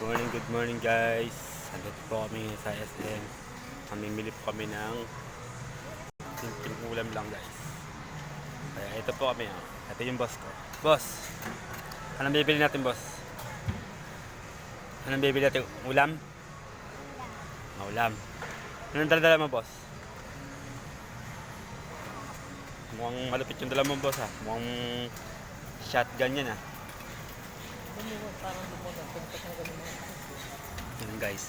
Good morning guys. Andito po kami sa SM. Mamimili po kami ng simpleng ulam lang guys. Kaya ito po kami. Oh. Ito yung boss ko. Boss, anong bibili natin boss? Anong bibili natin? Ulam? Ulam. Anong dala mo boss? Mukhang malupit yung dala mo boss ha. Mukhang shotgun yan ha. Parang lumulang, pintas na ganun mga. Yan guys.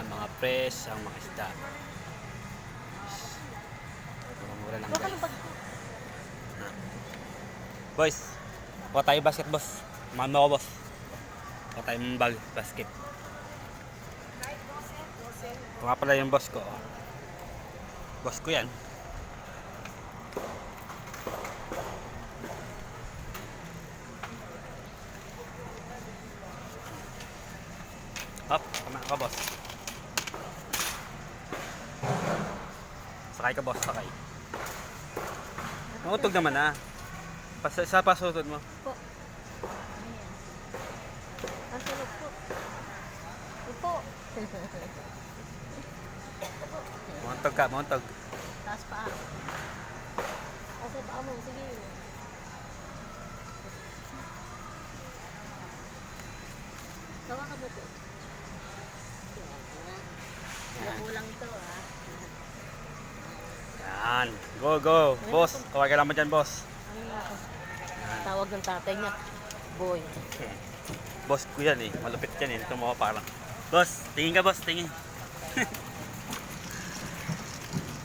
Mga fresh ang mga isda. Mura lang guys. Boys, kuha tayo basket boss. Mama ko boss. Kuha tayo basket. Ito nga pala yung boss ko. Boss ko yan. Hop, kama ka boss. Sakay ka boss, sakay. Mautog naman ah. Sa pasutod mo. Po. Pasulog po. Upo. Mauntog ka, mauntog. Taas pa. Taas pa mo, sige. Gawa ka mo po. Kulang ito ah. Yan. Go, go. Boss, kawag ka naman dyan boss. Ano nga ako? Tawag ng tatay niya. Boy. Boss ko yan eh. Malupit yan eh. Ito mo parang. Boss, tingin ka boss, tingin.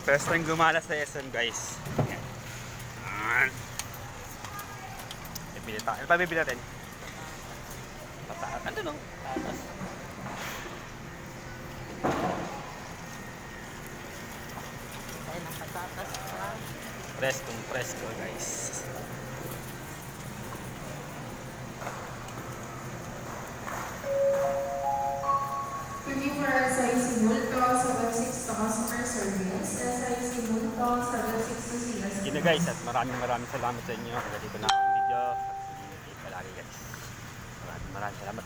First time gumala sa SM guys. Yan. Bibili tayo. Ano pa bibili natin? Pataat. Ano no? Tatas. Ay, ng patatas pa. Presko guys. Thank you for SIC Multo 76 to customer service. SIC Multo 76 to sila. Sige guys, at maraming salamat sa inyo. Kaya dito na ang video. At hindi palagi guys. Maraming salamat.